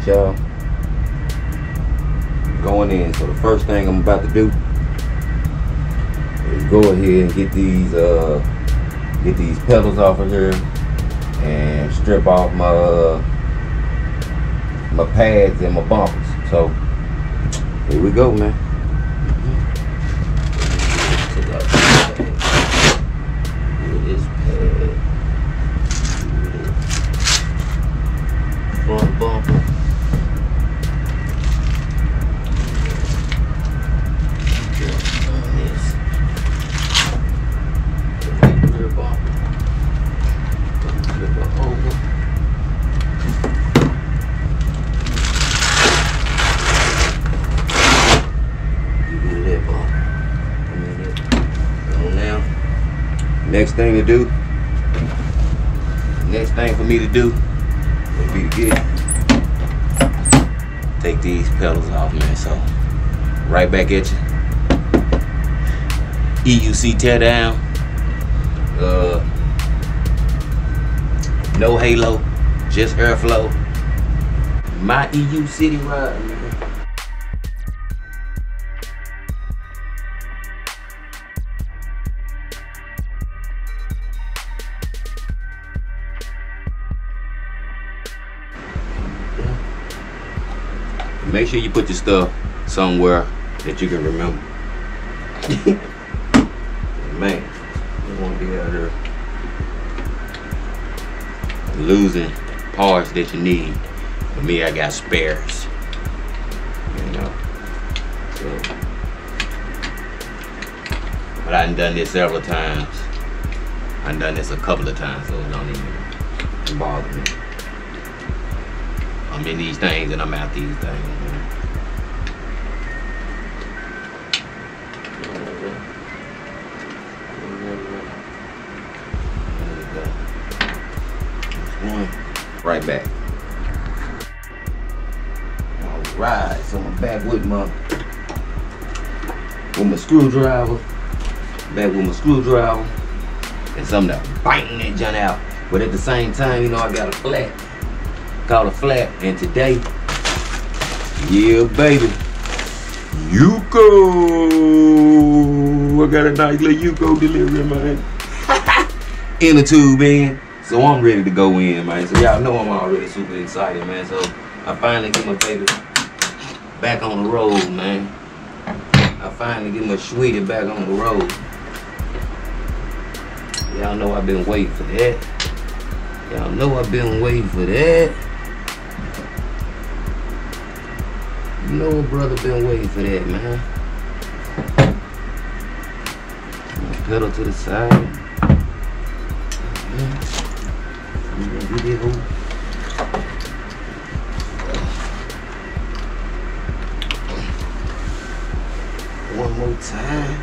y'all. Going in. So the first thing I'm about to do is go ahead and get these pedals off of here and strip off my pads and my bumpers. So here we go, man. This pad, front bumper. Next thing for me to do would be to take these pedals off, man. So right back at you. EUC teardown. No halo, just airflow. My EU City ride, man. Make sure you put your stuff somewhere that you can remember. Man, you want to be out there losing parts that you need. For me, I got spares. You know. So, but I done this several times. I done this a couple of times, so it don't even bother me. I'm in these things and I'm out these things, man. One, right back. Alright, so I'm back with my screwdriver. Back with my screwdriver. And something to biting that junk out. But at the same time, you know, I got a flat. Called a flat, and today, yeah, baby, EUC. I got a nice little EUC delivery, man. In the tube, man. So I'm ready to go in, man. So y'all know I'm already super excited, man. So I finally get my baby back on the road, man. I finally get my sweetie back on the road. Y'all know I've been waiting for that. Y'all know I've been waiting for that. You know, brother, been waiting for that, man. Pedal to the side. I'm gonna get it home. One more time.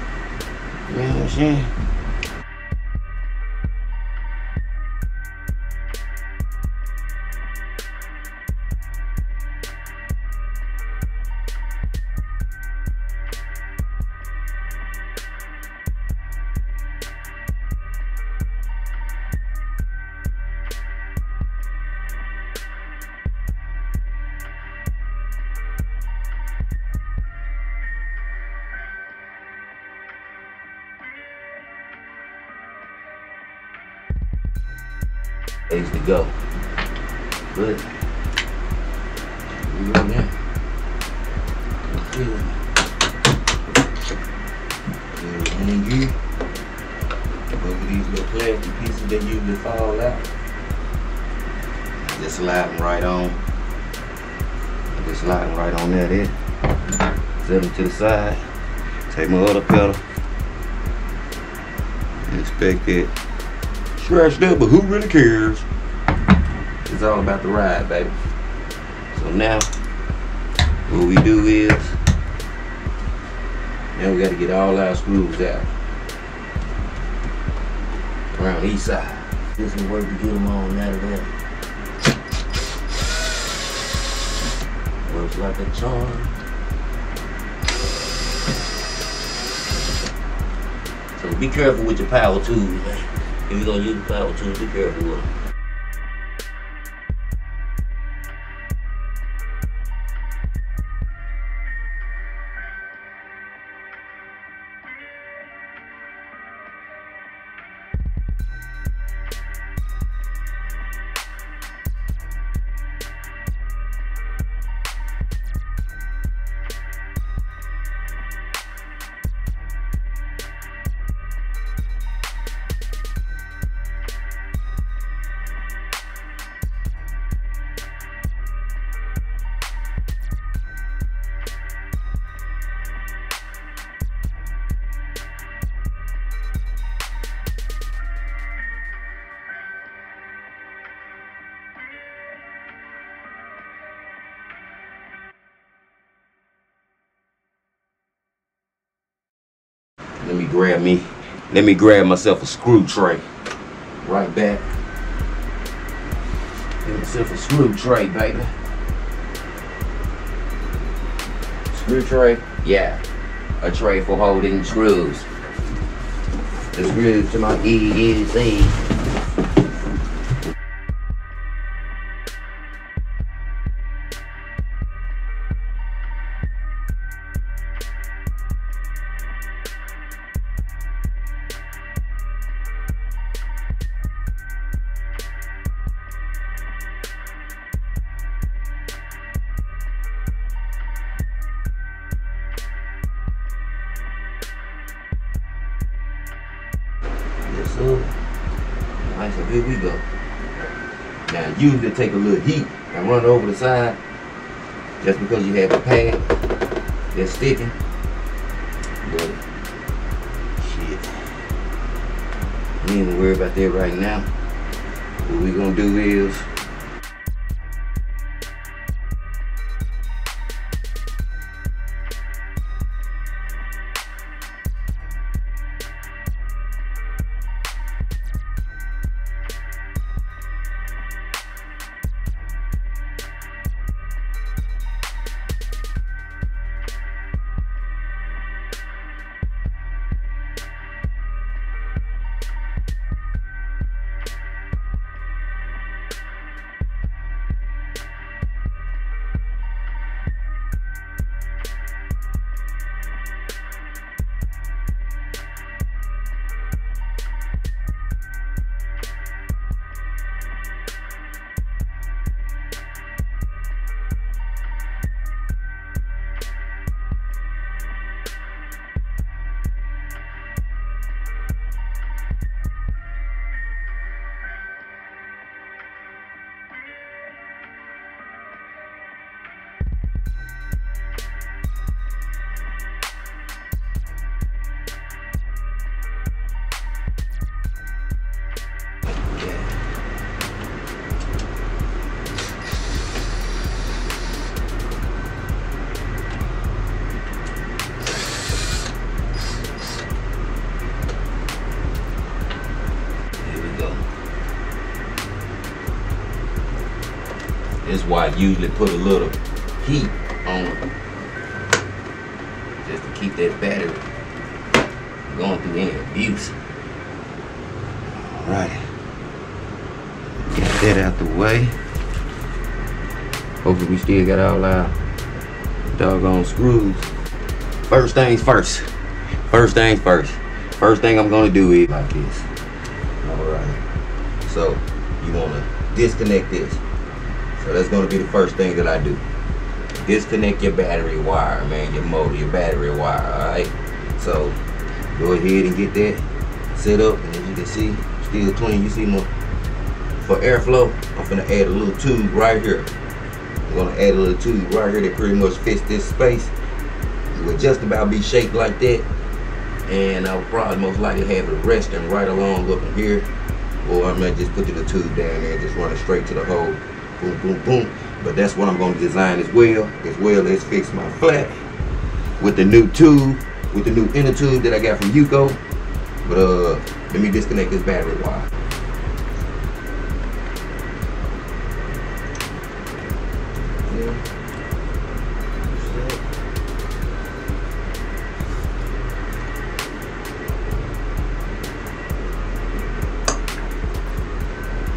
You know what I'm saying? Ways to go. But we go now. Over these little plastic pieces that usually fall out. Just sliding right on. Just sliding right on there. Set them to the side. Take my other pedal. Inspect it. Scratched up, but who really cares? It's all about the ride, baby. So now, what we do is, now we got to get all our screws out around each side. Do some work to get them on out of there. Works like a charm. So be careful with your power tools, man. If you're gonna use the power tools, be careful with them. Let me grab myself a screw tray. Right back. Get myself a screw tray, baby. Screw tray? Yeah. A tray for holding screws. The screws to my EUC. Alright, so here we go. Now usually take a little heat and run it over the side just because you have a pad that's sticking. But shit, we ain't gonna worry about that right now. What we gonna do is this is why I usually put a little heat on it, just to keep that battery going through any abuse. Alright, get that out the way. Hopefully we still got all our doggone screws. First things first. First things first. First thing I'm gonna do is like this. Alright, so you wanna disconnect this. So that's going to be the first thing that I do. Disconnect your battery wire, man, your motor, your battery wire, alright? So go ahead and get that set up, and as you can see, still clean. You see for airflow, I'm going to add a little tube right here. I'm going to add a little tube right here that pretty much fits this space. It will just about be shaped like that, and I'll probably most likely have it resting right along up in here, or I might just put the tube down there and just run it straight to the hole. Boom, boom, boom. But that's what I'm going to design as well as fix my flat with the new tube, with the new inner tube that I got from EUC. But let me disconnect this battery wire.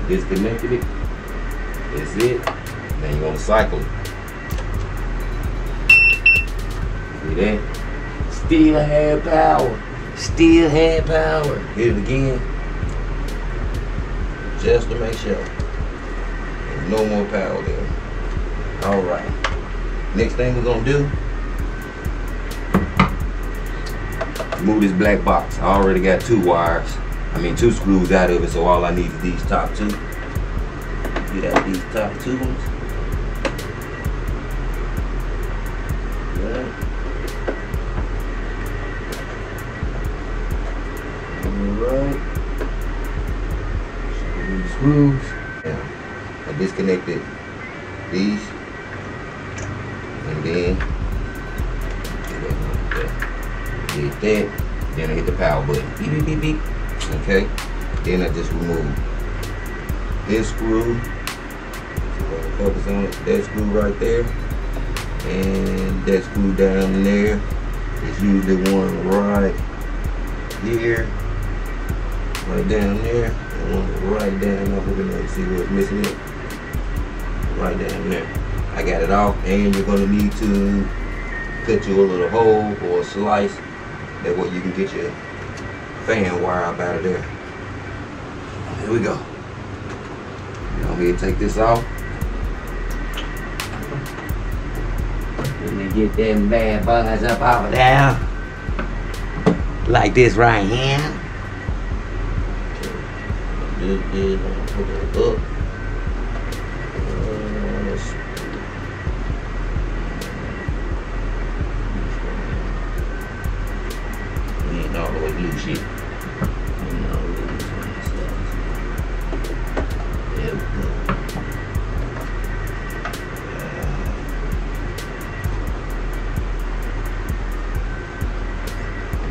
Disconnected it. That's it. Then you're gonna cycle it. See that? Still had power. Still had power. Hit it again. Just to make sure. There's no more power there. Alright. Next thing we're gonna do, move this black box. I already got two screws out of it, so all I need is these top two. Get out these top two ones. Right. Alright. These screws. Now, I disconnected these. And then get that. Then I hit the power button. Beep, beep, beep, beep. Okay. Then I just remove this screw. So focus on it. That screw right there. And that screw down there. It's usually one right here. Right down there. And one right down up over there. See what's missing it? Right down there. I got it off. And you're going to need to cut you a little hole or a slice. That way you can get your fan wire up out of there. Here we go. I'm going to take this off. Let me get them bad boys up off of there. Like this right here. Do this, I'm gonna put it up. We ain't all the way loose shit. There we go.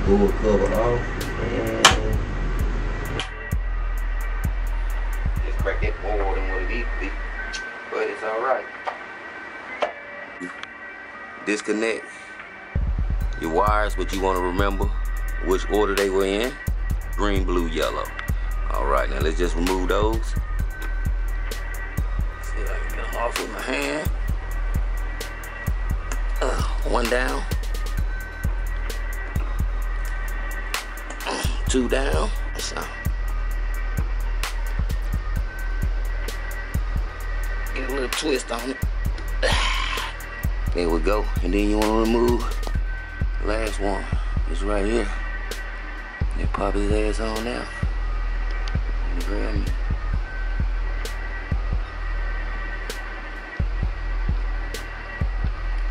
Pull cover off and just crack that more than what it needs to be, but it's alright. Disconnect your wires, but you want to remember which order they were in: green, blue, yellow. Alright, now let's just remove those. See if I can get them off with my hand. One down. 2 down. So get a little twist on it. There we go. And then you want to remove the last one. It's right here. Then pop his ass on now. And grab me.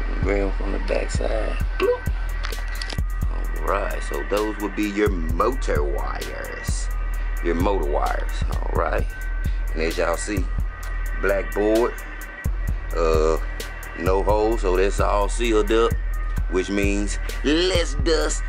And grab him from the back side. Bloop. Alright, so those would be your motor wires. Your motor wires. Alright. And as y'all see, black board. No hole, so that's all sealed up. Which means less dust.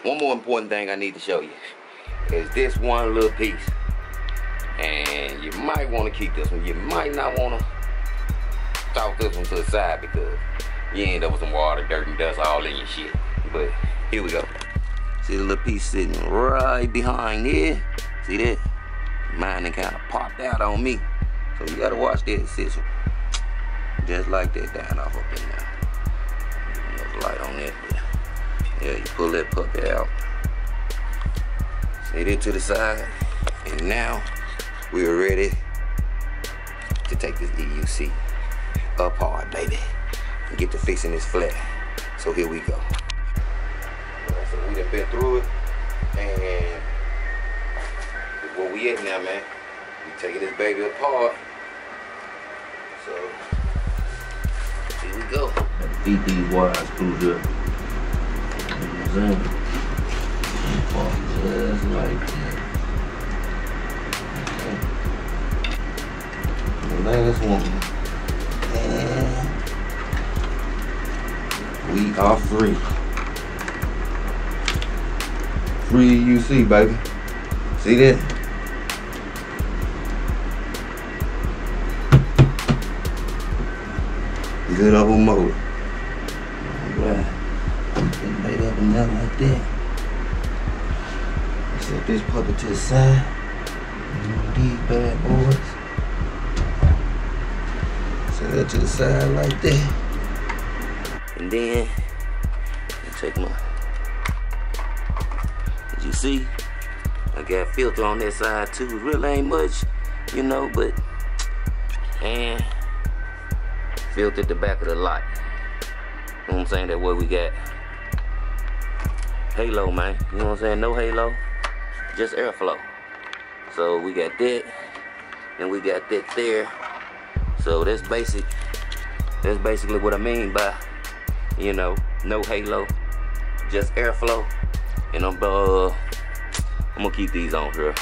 One more important thing I need to show you is this one little piece. And you might want to keep this one. You might not want to toss this one to the side because you end up with some water, dirt, and dust all in your shit. But here we go. See the little piece sitting right behind here? See that? Mine done kind of popped out on me. So you gotta watch that. It sits just like that down off up in there. There's light on that. Yeah, you pull that puppy out. Set it to the side. And now we are ready to take this EUC apart, baby, and get to fixing this flat. So here we go. Alright, so we done been through it, and where we at now, man. We taking this baby apart. So here we go. Feed these wires screwed up. Just like that. Okay. The last one. And we are free. Free EUC, baby. See that? Good old motor. Alright. Lay up and down like that. Set this puppy to the side. These bad boys. Set Right to the side like that. And then I take my, as you see, I got filter on that side too. It really ain't much, you know, but and filtered the back of the light. You know what I'm saying? That way we got halo, man. You know what I'm saying? No halo, just airflow. So we got that, and we got that there. So that's basic. That's basically what I mean by, you know, no halo, just airflow. And I'm gonna keep these on here.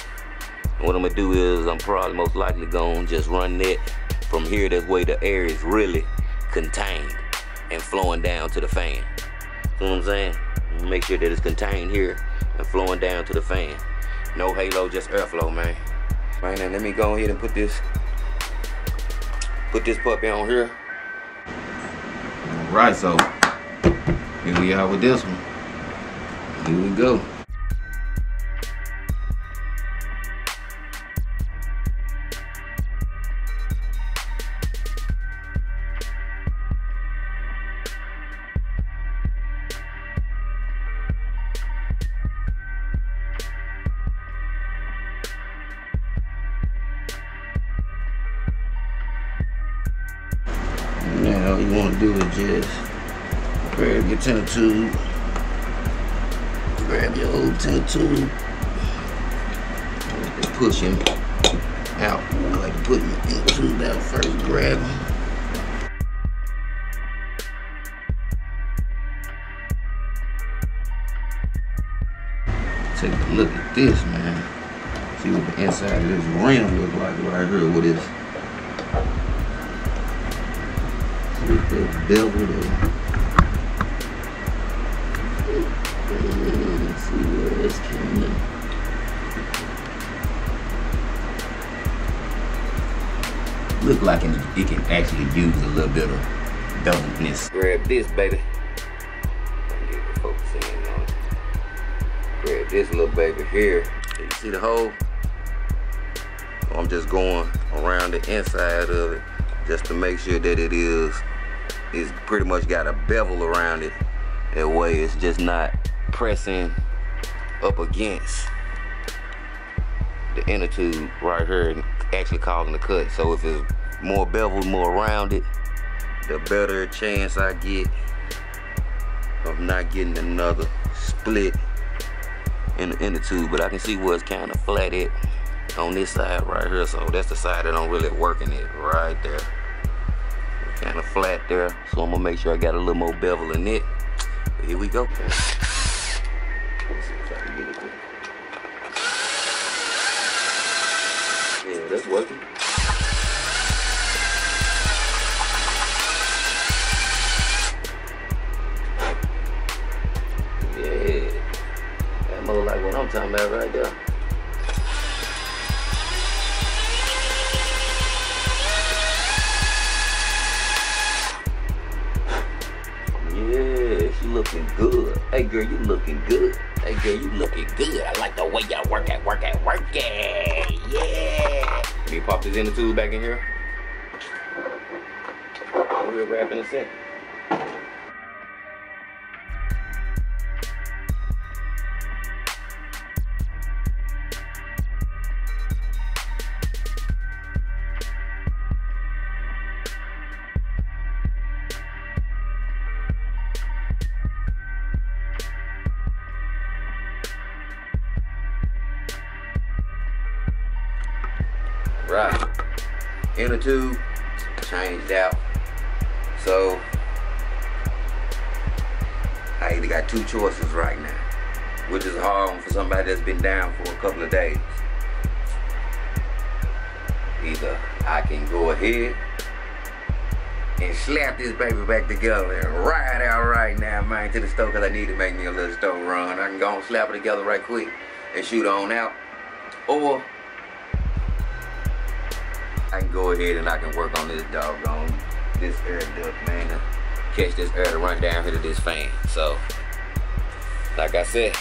And what I'm gonna do is I'm probably most likely gonna just run that from here. That way the air is really contained and flowing down to the fan. You know what I'm saying? Make sure that it's contained here and flowing down to the fan. No halo, just airflow, man. Right now, let me go ahead and put this puppy on here. All right, so here we are with this one. Here we go. Now all you want to do is just grab your tenor tube, grab your old tenor tube, and push him out. I like to put him in the tube out first, grab him. Take a look at this, man. See what the inside of this rim look like right here with this. With that bevel there. Let's see where this came in. Look like it can actually use a little bit of doughness. Grab this, baby. Get the focus in on it. Grab this little baby here. So you see the hole? I'm just going around the inside of it just to make sure that it's pretty much got a bevel around it. That way it's just not pressing up against the inner tube right here and actually causing the cut. So if it's more beveled, more rounded, the better chance I get of not getting another split in the inner tube. But I can see where it's kind of flat at on this side right here. So that's the side that I'm really working it right there. Kind of flat there, so I'm gonna make sure I got a little more bevel in it. But here we go. Let's see if I can get it there. Yeah, that's working. Yeah, that more like what I'm talking about right there. Looking good. Hey girl, you looking good. Hey girl, you looking good. I like the way y'all work it. Yeah. Let me pop this inner tube back in here. We'll wrap in a second. Right, inner tube changed out. So I either got two choices right now, which is hard for somebody that's been down for a couple of days. Either I can go ahead and slap this baby back together and ride out right now, man, to the store, because I need to make me a little store run. I can go and slap it together right quick and shoot on out. Or I can go ahead and I can work on this doggone, this air duct, man, to catch this air to run down here to this fan. So, like I said,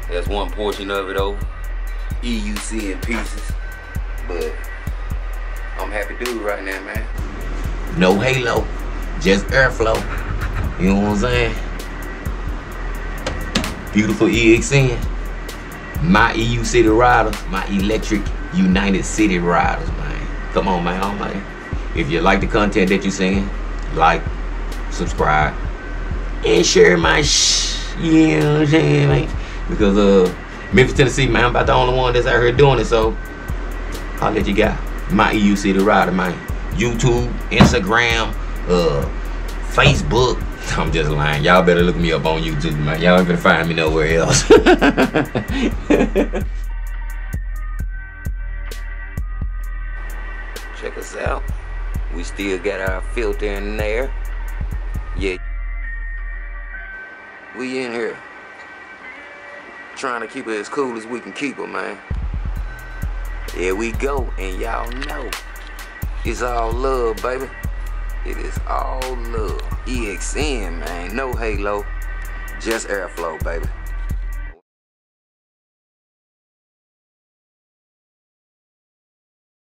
there's one portion of it over, EUC in pieces, but I'm happy dude right now, man. No halo, just airflow. You know what I'm saying? Beautiful EXN. My EU City Riders, my electric United City Riders, man. Come on, man. Oh, man. If you like the content that you're seeing, like, subscribe, and share my you know what I'm saying, man? Because Memphis, Tennessee, man, I'm about the only one that's out here doing it, so I'll let you guys. My EU City Rider, man. YouTube, Instagram, Facebook. I'm just lying. Y'all better look me up on YouTube, man. Y'all ain't gonna find me nowhere else. Check us out. We still got our filter in there. Yeah. We in here. Trying to keep it as cool as we can keep it, man. Here we go, and y'all know it's all love, baby. It is all love. EXN, man. No halo, just airflow, baby.